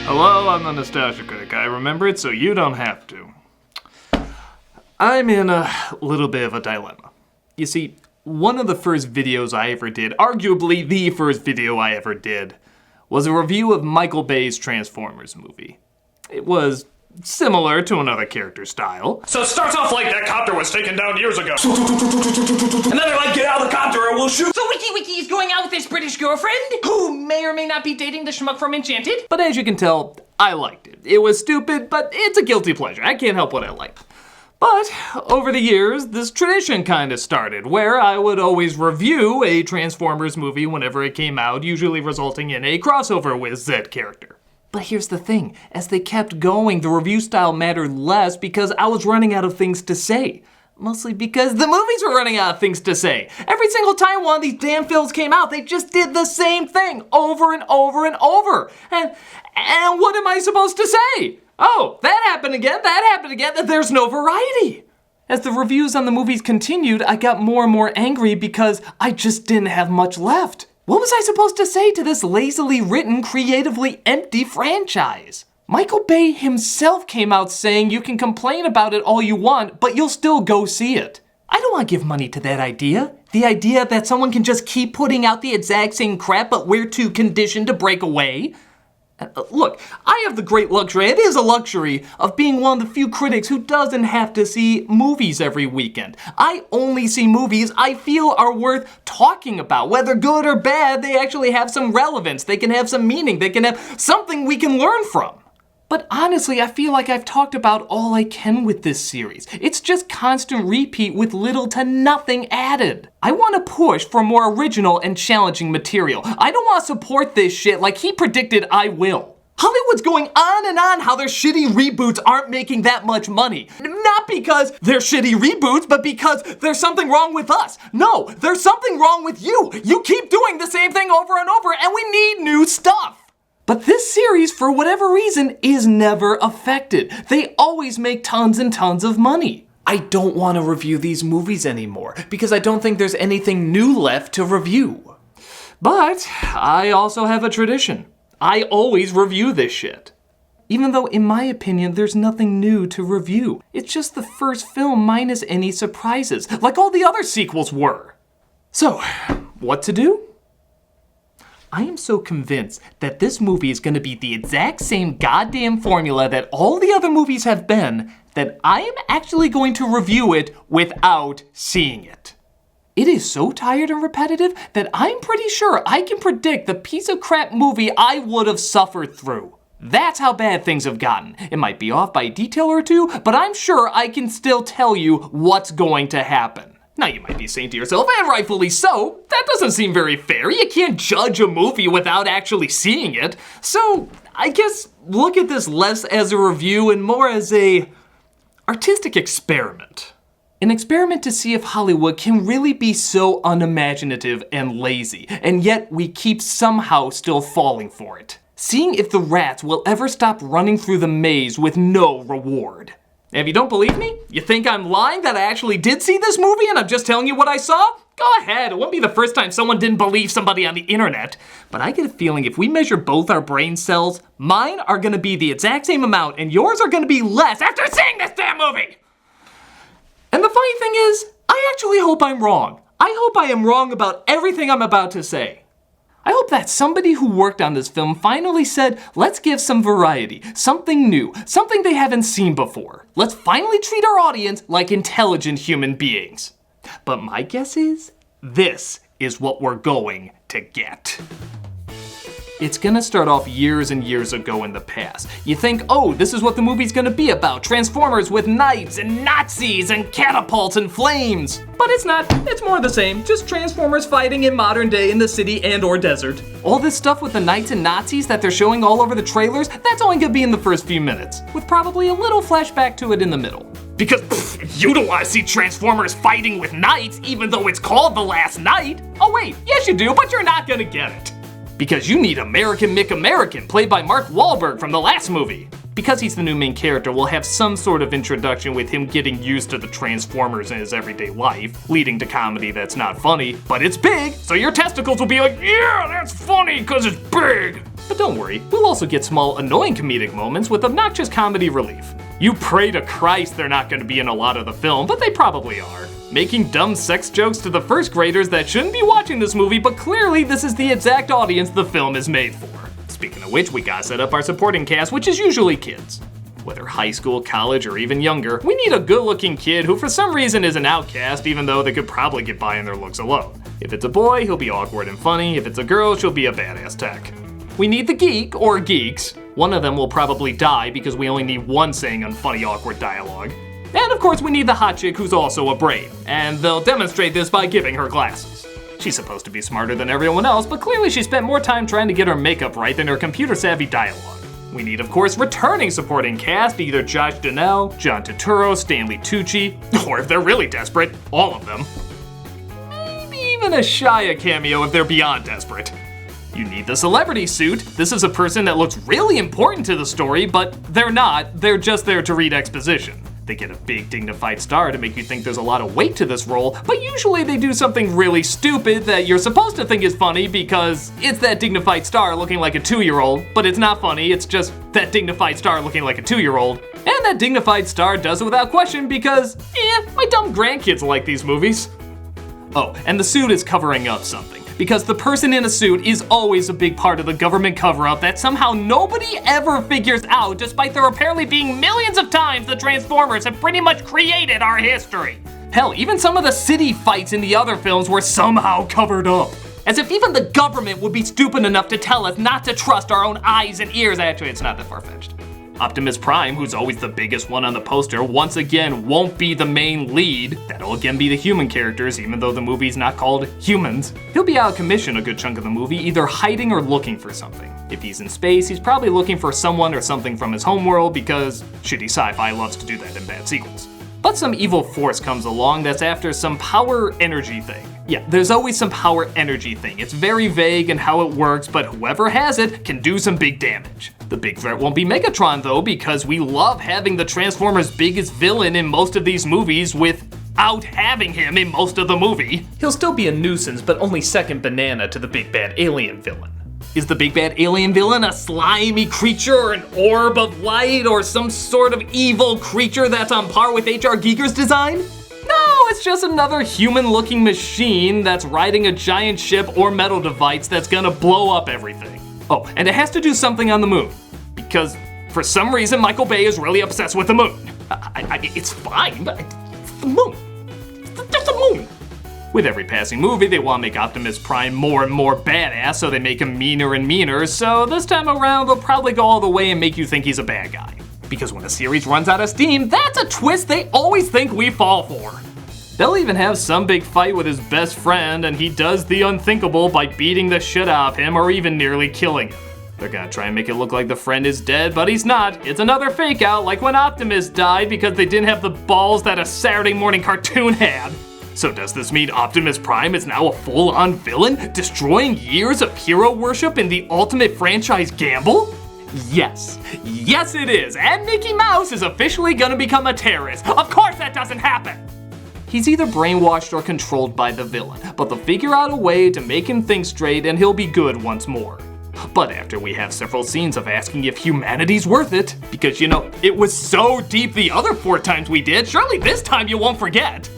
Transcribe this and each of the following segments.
Hello, I'm the Nostalgia Critic. I remember it so you don't have to. I'm in a little bit of a dilemma. You see, one of the first videos I ever did, arguably the first video I ever did, was a review of Michael Bay's Transformers movie. It was similar to another character style. So it starts off like that copter was taken down years ago. And then they're like, get out of the copter or we'll shoot. So Wiki is going out with his British girlfriend, who may or may not be dating the schmuck from Enchanted. But as you can tell, I liked it. It was stupid, but it's a guilty pleasure. I can't help what I like. But over the years, this tradition kind of started, where I would always review a Transformers movie whenever it came out, usually resulting in a crossover with said character. But here's the thing, as they kept going, the review style mattered less because I was running out of things to say. Mostly because the movies were running out of things to say. Every single time one of these damn films came out, they just did the same thing over and over and over. And what am I supposed to say? Oh, that happened again, that there's no variety. As the reviews on the movies continued, I got more and more angry because I just didn't have much left. What was I supposed to say to this lazily written, creatively empty franchise? Michael Bay himself came out saying you can complain about it all you want, but you'll still go see it. I don't want to give money to that idea. The idea that someone can just keep putting out the exact same crap, but we're too conditioned to break away. Look, I have the great luxury, it is a luxury, of being one of the few critics who doesn't have to see movies every weekend. I only see movies I feel are worth talking about. Whether good or bad, they actually have some relevance, they can have some meaning, they can have something we can learn from. But honestly, I feel like I've talked about all I can with this series. It's just constant repeat with little to nothing added. I want to push for more original and challenging material. I don't want to support this shit like he predicted I will. Hollywood's going on and on how their shitty reboots aren't making that much money. Not because they're shitty reboots, but because there's something wrong with us. No, there's something wrong with you. You keep doing the same thing over and over, and we need new stuff. But this series, for whatever reason, is never affected. They always make tons and tons of money. I don't want to review these movies anymore, because I don't think there's anything new left to review. But I also have a tradition. I always review this shit. Even though, in my opinion, there's nothing new to review. It's just the first film minus any surprises, like all the other sequels were. So, what to do? I am so convinced that this movie is going to be the exact same goddamn formula that all the other movies have been, that I am actually going to review it without seeing it. It is so tired and repetitive that I'm pretty sure I can predict the piece of crap movie I would have suffered through. That's how bad things have gotten. It might be off by a detail or two, but I'm sure I can still tell you what's going to happen. Now you might be saying to yourself, and rightfully so, that doesn't seem very fair. You can't judge a movie without actually seeing it. So I guess look at this less as a review and more as a artistic experiment. An experiment to see if Hollywood can really be so unimaginative and lazy, and yet we keep somehow still falling for it. Seeing if the rats will ever stop running through the maze with no reward. If you don't believe me, you think I'm lying that I actually did see this movie and I'm just telling you what I saw? Go ahead, it wouldn't be the first time someone didn't believe somebody on the internet. But I get a feeling if we measure both our brain cells, mine are gonna be the exact same amount and yours are gonna be less after seeing this damn movie! And the funny thing is, I actually hope I'm wrong. I hope I am wrong about everything I'm about to say. I hope that somebody who worked on this film finally said, let's give some variety, something new, something they haven't seen before. Let's finally treat our audience like intelligent human beings. But my guess is, this is what we're going to get. It's gonna start off years and years ago in the past. You think, oh, this is what the movie's gonna be about. Transformers with knights and Nazis and catapults and flames. But it's not, it's more of the same. Just Transformers fighting in modern day in the city and or desert. All this stuff with the knights and Nazis that they're showing all over the trailers, that's only gonna be in the first few minutes, with probably a little flashback to it in the middle. Because you don't want to see Transformers fighting with knights even though it's called The Last Knight. Oh wait, yes you do, but you're not gonna get it. Because you need American Mick American, played by Mark Wahlberg from the last movie. Because he's the new main character, we'll have some sort of introduction with him getting used to the Transformers in his everyday life, leading to comedy that's not funny, but it's big, so your testicles will be like, yeah, that's funny, cause it's big. But don't worry, we'll also get small annoying comedic moments with obnoxious comedy relief. You pray to Christ they're not going to be in a lot of the film, but they probably are. Making dumb sex jokes to the first graders that shouldn't be watching this movie, but clearly this is the exact audience the film is made for. Speaking of which, we gotta set up our supporting cast, which is usually kids. Whether high school, college, or even younger, we need a good-looking kid who for some reason is an outcast, even though they could probably get by in their looks alone. If it's a boy, he'll be awkward and funny. If it's a girl, she'll be a badass tech. We need the geek, or geeks. One of them will probably die because we only need one saying unfunny, awkward dialogue. And of course we need the hot chick who's also a brain, and they'll demonstrate this by giving her glasses. She's supposed to be smarter than everyone else, but clearly she spent more time trying to get her makeup right than her computer-savvy dialogue. We need, of course, returning supporting cast, either Josh Duhamel, John Turturro, Stanley Tucci, or if they're really desperate, all of them. Maybe even a Shia cameo if they're beyond desperate. You need the celebrity suit. This is a person that looks really important to the story, but they're not. They're just there to read exposition. They get a big dignified star to make you think there's a lot of weight to this role, but usually they do something really stupid that you're supposed to think is funny because it's that dignified star looking like a 2-year-old, but it's not funny, it's just that dignified star looking like a 2-year-old. And that dignified star does it without question because, my dumb grandkids like these movies. Oh, and the suit is covering up something. Because the person in a suit is always a big part of the government cover-up that somehow nobody ever figures out, despite there apparently being millions of times the Transformers have pretty much created our history. Hell, even some of the city fights in the other films were somehow covered up. As if even the government would be stupid enough to tell us not to trust our own eyes and ears. Actually, it's not that far-fetched. Optimus Prime, who's always the biggest one on the poster, once again won't be the main lead. That'll again be the human characters, even though the movie's not called Humans. He'll be out of commission a good chunk of the movie, either hiding or looking for something. If he's in space, he's probably looking for someone or something from his homeworld because shitty sci-fi loves to do that in bad sequels. But some evil force comes along that's after some power energy thing. Yeah, there's always some power energy thing. It's very vague in how it works, but whoever has it can do some big damage. The big threat won't be Megatron though, because we love having the Transformers' biggest villain in most of these movies without having him in most of the movie. He'll still be a nuisance, but only second banana to the big bad alien villain. Is the big bad alien villain a slimy creature or an orb of light or some sort of evil creature that's on par with H.R. Giger's design? No, it's just another human-looking machine that's riding a giant ship or metal device that's gonna blow up everything. Oh, and it has to do something on the moon, because for some reason Michael Bay is really obsessed with the moon. It's fine, but it's the moon. It's just the moon. With every passing movie, they want to make Optimus Prime more and more badass, so they make him meaner and meaner, so this time around they'll probably go all the way and make you think he's a bad guy. Because when a series runs out of steam, that's a twist they always think we fall for. They'll even have some big fight with his best friend, and he does the unthinkable by beating the shit out of him or even nearly killing him. They're gonna try and make it look like the friend is dead, but he's not. It's another fake out, like when Optimus died because they didn't have the balls that a Saturday morning cartoon had. So does this mean Optimus Prime is now a full-on villain, destroying years of hero worship in the ultimate franchise gamble? Yes. Yes it is, and Mickey Mouse is officially gonna become a terrorist. Of course that doesn't happen! He's either brainwashed or controlled by the villain, but they'll figure out a way to make him think straight and he'll be good once more. But after we have several scenes of asking if humanity's worth it, because it was so deep the other 4 times we did, surely this time you won't forget!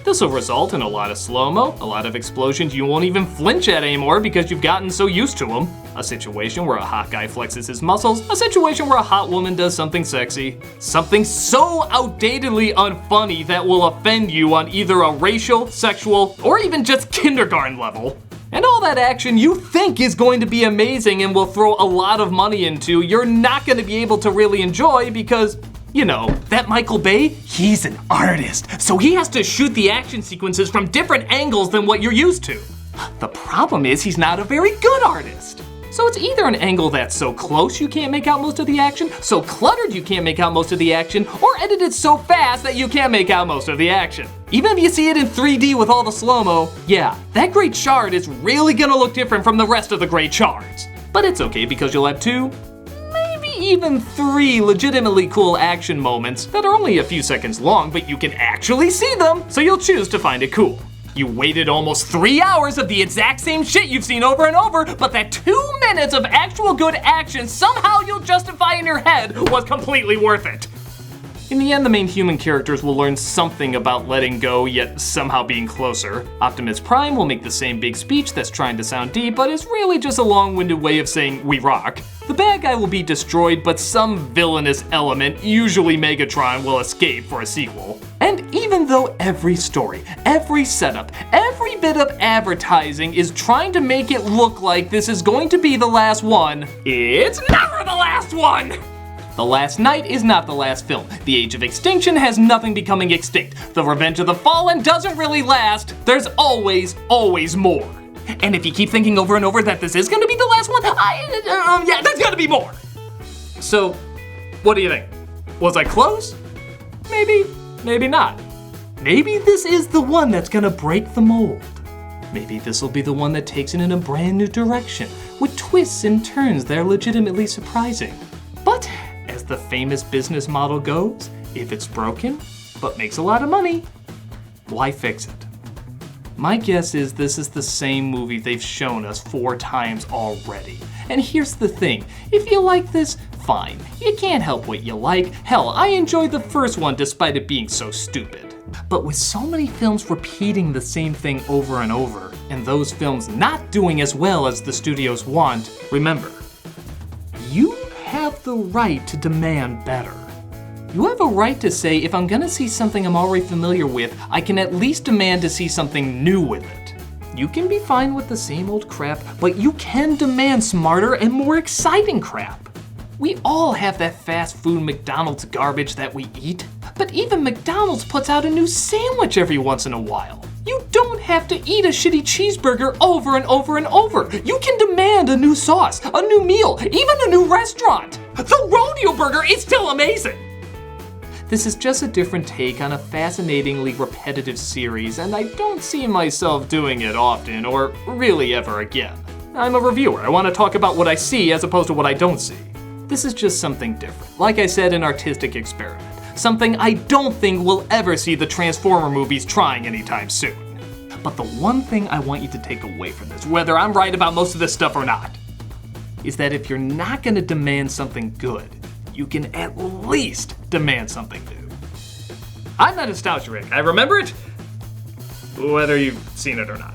This will result in a lot of slow-mo, a lot of explosions you won't even flinch at anymore because you've gotten so used to them. A situation where a hot guy flexes his muscles, a situation where a hot woman does something sexy. Something so outdatedly unfunny that will offend you on either a racial, sexual, or even just kindergarten level. And all that action you think is going to be amazing and will throw a lot of money into, you're not going to be able to really enjoy because that Michael Bay, he's an artist, so he has to shoot the action sequences from different angles than what you're used to. The problem is he's not a very good artist. So it's either an angle that's so close you can't make out most of the action, so cluttered you can't make out most of the action, or edited so fast that you can't make out most of the action. Even if you see it in 3D with all the slow-mo, yeah, that great shard is really gonna look different from the rest of the great shards. But it's okay because you'll have 2, even 3 legitimately cool action moments that are only a few seconds long, but you can actually see them, so you'll choose to find it cool. You waited almost 3 hours of the exact same shit you've seen over and over, but that 2 minutes of actual good action somehow you'll justify in your head was completely worth it. In the end, the main human characters will learn something about letting go, yet somehow being closer. Optimus Prime will make the same big speech that's trying to sound deep, but is really just a long-winded way of saying, we rock. The bad guy will be destroyed, but some villainous element, usually Megatron, will escape for a sequel. And even though every story, every setup, every bit of advertising is trying to make it look like this is going to be the last one, it's never the last one! The Last Night is not the last film. The Age of Extinction has nothing becoming extinct. The Revenge of the Fallen doesn't really last. There's always more. And if you keep thinking over and over that this is gonna be the last one, yeah, there's gonna be more. So, what do you think? Was I close? Maybe, maybe not. Maybe this is the one that's gonna break the mold. Maybe this will be the one that takes it in a brand new direction, with twists and turns that are legitimately surprising. But, as the famous business model goes, if it's broken, but makes a lot of money, why fix it? My guess is this is the same movie they've shown us 4 times already. And here's the thing, if you like this, fine. You can't help what you like. Hell, I enjoyed the first one despite it being so stupid. But with so many films repeating the same thing over and over, and those films not doing as well as the studios want, remember, you have the right to demand better. You have a right to say, if I'm gonna see something I'm already familiar with, I can at least demand to see something new with it. You can be fine with the same old crap, but you can demand smarter and more exciting crap. We all have that fast food McDonald's garbage that we eat, but even McDonald's puts out a new sandwich every once in a while. You don't have to eat a shitty cheeseburger over and over and over. You can demand a new sauce, a new meal, even a new restaurant. The rodeo burger is still amazing. This is just a different take on a fascinatingly repetitive series, and I don't see myself doing it often or really ever again. I'm a reviewer. I want to talk about what I see as opposed to what I don't see. This is just something different. Like I said, an artistic experiment. Something I don't think we'll ever see the Transformer movies trying anytime soon. But the one thing I want you to take away from this, whether I'm right about most of this stuff or not, is that if you're not gonna demand something good, you can at least demand something new. I'm not Nostalgia Critic. I remember it, whether you've seen it or not.